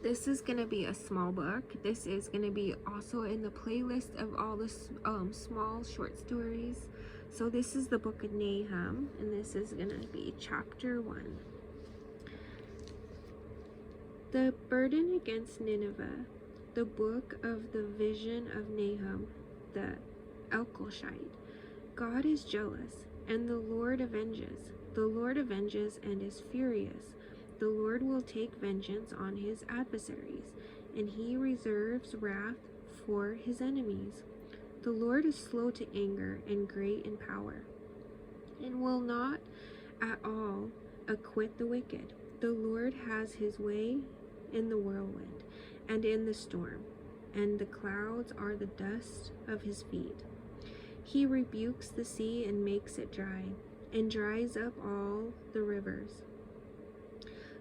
This is going to be a small book. This is going to be also in the playlist of all the small short stories. So this is the book of Nahum, and this is going to be chapter 1. The burden against Nineveh, the book of the vision of Nahum the Elkoshite. God is jealous, and the Lord avenges. The Lord avenges and is furious. The Lord will take vengeance on his adversaries, and he reserves wrath for his enemies. The Lord is slow to anger and great in power, and will not at all acquit the wicked. The Lord has his way in the whirlwind and in the storm, and the clouds are the dust of his feet. He rebukes the sea and makes it dry, and dries up all the rivers.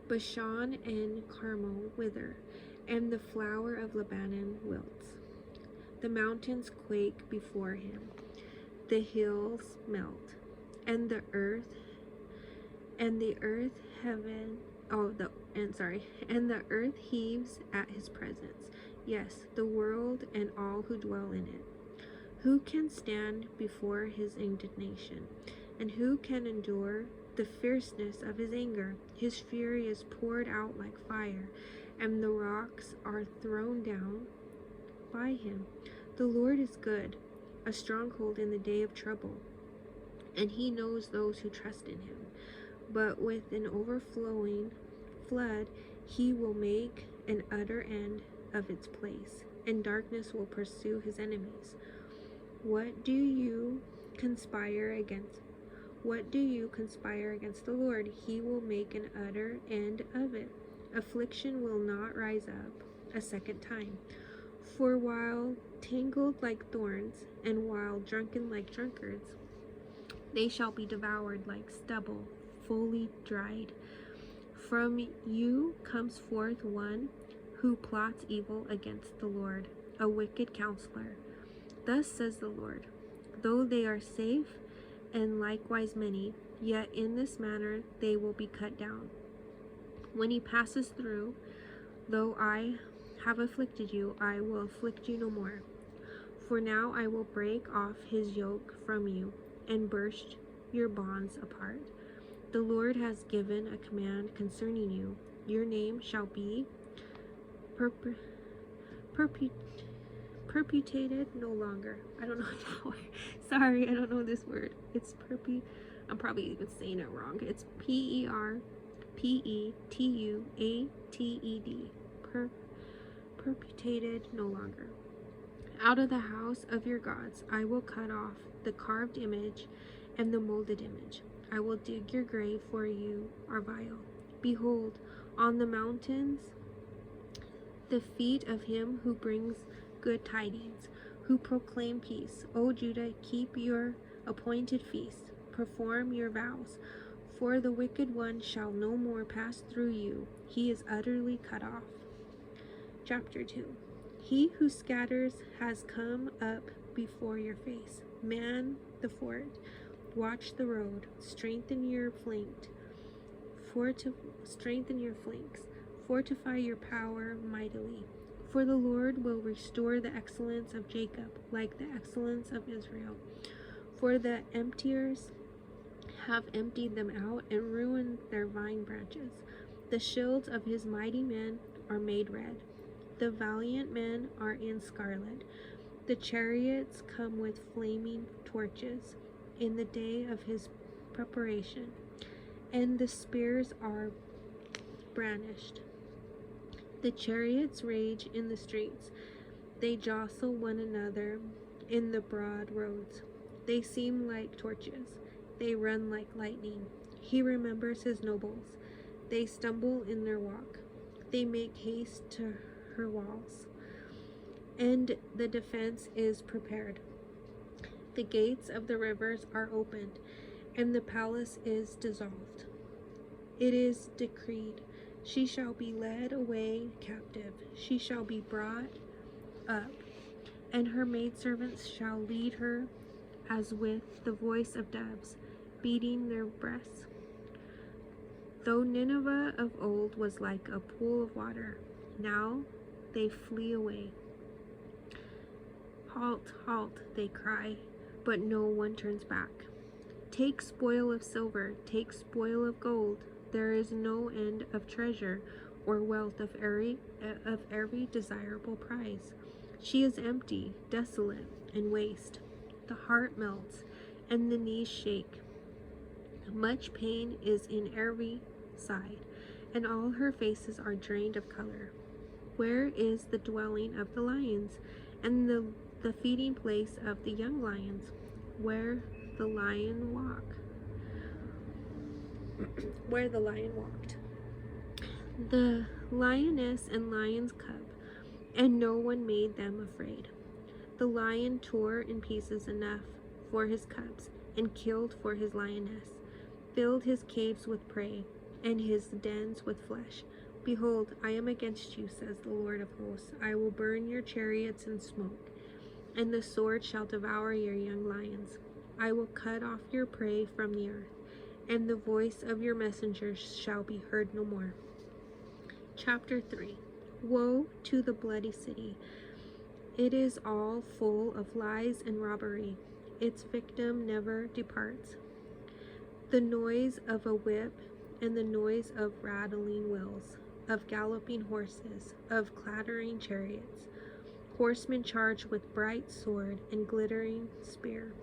Bashan and Carmel wither, and the flower of Lebanon wilts. The mountains quake before him, the hills melt, and the earth heaves at his presence. Yes, the world and all who dwell in it. Who can stand before his indignation? And who can endure the fierceness of his anger? His fury is poured out like fire, and the rocks are thrown down by him. The Lord is good, a stronghold in the day of trouble, and he knows those who trust in him. But with an overflowing flood, he will make an utter end of its place, and darkness will pursue his enemies. What do you conspire against the Lord? He will make an utter end of it. Affliction will not rise up a second time. For while tangled like thorns, and while drunken like drunkards, they shall be devoured like stubble, fully dried. From you comes forth one who plots evil against the Lord, a wicked counselor. Thus says the Lord, though they are safe, and likewise many, yet in this manner they will be cut down. When he passes through, though I have afflicted you, I will afflict you no more. For now I will break off his yoke from you, and burst your bonds apart. The Lord has given a command concerning you. Your name shall be perpetuated no longer. I don't know that word. Sorry, I don't know this word. It's I'm probably even saying it wrong. It's perpetuated. Perpetuated no longer. Out of the house of your gods I will cut off the carved image and the molded image. I will dig your grave, for you are vile. Behold, on the mountains the feet of him who brings good tidings, who proclaim peace. O Judah, keep your appointed feast, perform your vows, for the wicked one shall no more pass through you. He is utterly cut off. Chapter 2. He who scatters has come up before your face. Man the fort, watch the road, strengthen your flanks, fortify your power mightily. For the Lord will restore the excellence of Jacob, like the excellence of Israel. For the emptiers have emptied them out and ruined their vine branches. The shields of his mighty men are made red. The valiant men are in scarlet. The chariots come with flaming torches in the day of his preparation, and the spears are brandished. The chariots rage in the streets. They jostle one another in the broad roads. They seem like torches. They run like lightning. He remembers his nobles. They stumble in their walk. They make haste to her walls, and the defense is prepared. The gates of the rivers are opened, and the palace is dissolved. It is decreed, she shall be led away captive. She shall be brought up, and her maidservants shall lead her as with the voice of doves, beating their breasts. Though Nineveh of old was like a pool of water, Now they flee away. Halt, halt, they cry, but no one turns back. Take spoil of silver, take spoil of gold. There is no end of treasure or wealth of every desirable prize. She is empty, desolate, and waste. The heart melts, and the knees shake. Much pain is in every side, and all her faces are drained of color. Where is the dwelling of the lions, and the feeding place of the young lions, where the lion walked? The lioness and lion's cub, and no one made them afraid. The lion tore in pieces enough for his cubs, and killed for his lioness, filled his caves with prey, and his dens with flesh. Behold, I am against you, says the Lord of hosts. I will burn your chariots in smoke, and the sword shall devour your young lions. I will cut off your prey from the earth, and the voice of your messengers shall be heard no more. Chapter 3. Woe to the bloody city! It is all full of lies and robbery. Its victim never departs. The noise of a whip and the noise of rattling wheels, of galloping horses, of clattering chariots, horsemen charged with bright sword and glittering spear.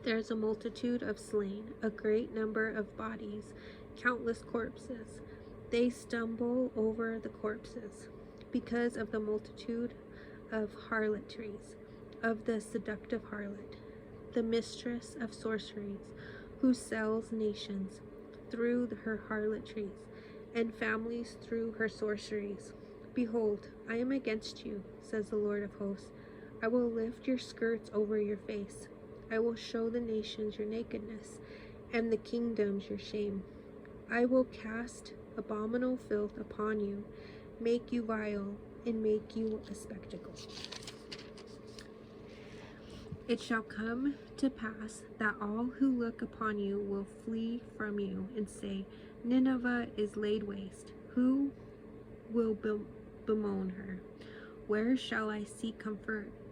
There is a multitude of slain, a great number of bodies, countless corpses. They stumble over the corpses because of the multitude of harlotries, of the seductive harlot, the mistress of sorceries, who sells nations through her harlotries, and families through her sorceries. Behold, I am against you, says the Lord of hosts. I will lift your skirts over your face. I will show the nations your nakedness, and the kingdoms your shame. I will cast abominable filth upon you, make you vile, and make you a spectacle. It shall come to pass that all who look upon you will flee from you and say, Nineveh is laid waste. Who will bemoan her? Where shall I seek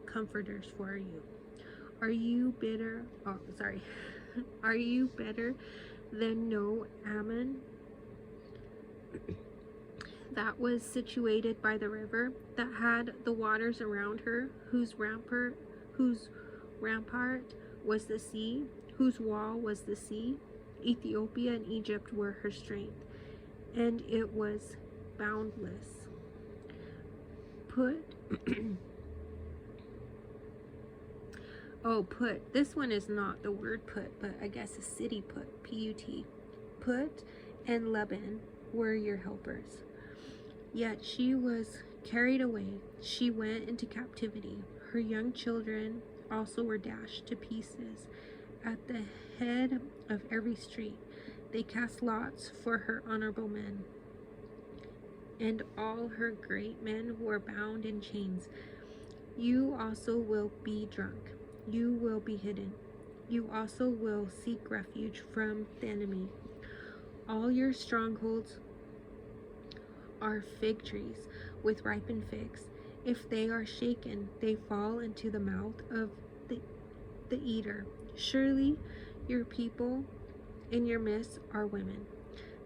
comforters for you? Are you bitter? Are you better than no Ammon that was situated by the river, that had the waters around her, whose rampart was the sea, whose wall was the sea? Ethiopia and Egypt were her strength, and it was boundless. This one is not the word put, but I guess a city put, P-U-T. Put and Lebanon were your helpers. Yet she was carried away. She went into captivity. Her young children also were dashed to pieces. At the head of every street, they cast lots for her honorable men. And all her great men were bound in chains. You also will be drunk. You will be hidden. You also will seek refuge from the enemy. All your strongholds are fig trees with ripened figs. If they are shaken, they fall into the mouth of the eater. Surely your people in your midst are women.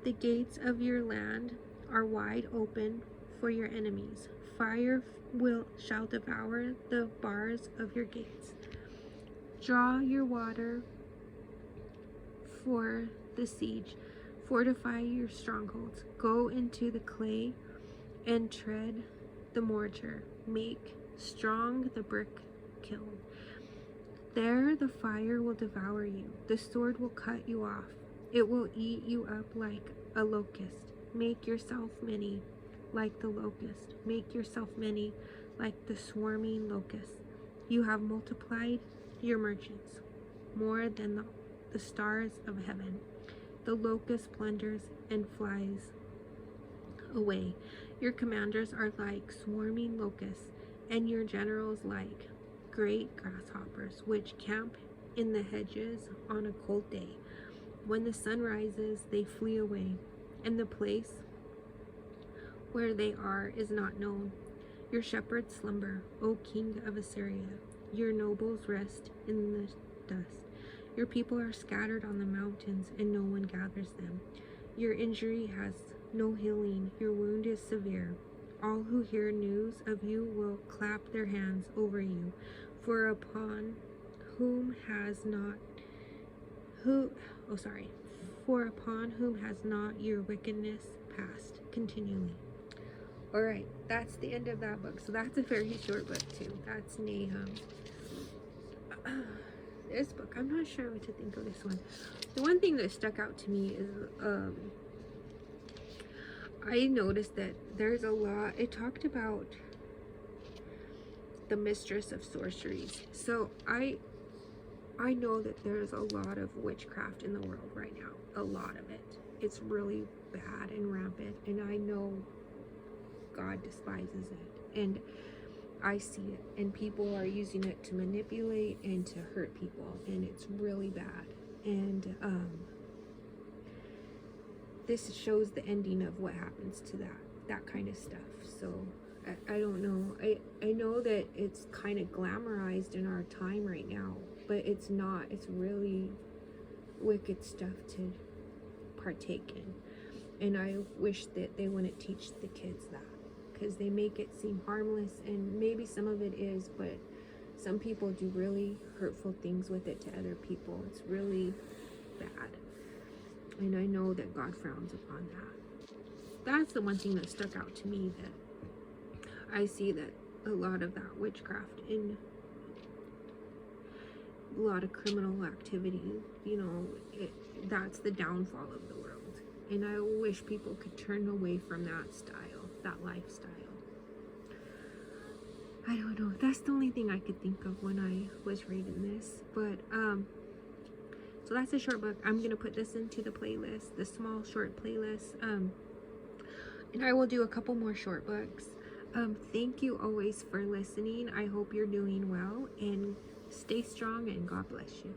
The gates of your land are wide open for your enemies. Fire shall devour the bars of your gates. Draw your water for the siege. Fortify your strongholds. Go into the clay and tread the mortar. Make strong the brick kiln. There the fire will devour you. The sword will cut you off. It will eat you up like a locust. Make yourself many like the locust. Make yourself many like the swarming locust. You have multiplied your merchants more than the stars of heaven. The locust plunders and flies away. Your commanders are like swarming locusts, and your generals like great grasshoppers, which camp in the hedges on a cold day. When the sun rises, they flee away, and the place where they are is not known. Your shepherds slumber, O king of Assyria. Your nobles rest in the dust. Your people are scattered on the mountains, and no one gathers them. Your injury has no healing. Your wound is severe. All who hear news of you will clap their hands over you, for upon whom has not for upon whom has not your wickedness passed continually. All right, that's the end of that book. So that's a very short book too. That's Nahum. This book, I'm not sure what to think of this one. The one thing that stuck out to me is I noticed that there's a lot. It talked about the mistress of sorceries. So I know that there's a lot of witchcraft in the world right now. A lot of it. It's really bad and rampant, and I know God despises it, and I see it, and people are using it to manipulate and to hurt people, and it's really bad. And this shows the ending of what happens to that kind of stuff. So I don't know. I know that it's kind of glamorized in our time right now, but it's not. It's really wicked stuff to partake in, and I wish that they wouldn't teach the kids that, because they make it seem harmless, and maybe some of it is, but some people do really hurtful things with it to other people. It's really bad, and I know that God frowns upon that. That's the one thing that stuck out to me, that I see that a lot of that witchcraft in a lot of criminal activity, that's the downfall of the world. And I wish people could turn away from that style, that lifestyle. I don't know. That's the only thing I could think of when I was reading this. But, so that's a short book. I'm going to put this into the playlist, the small short playlist. And I will do a couple more short books. Thank you always for listening. I hope you're doing well, and stay strong, and God bless you.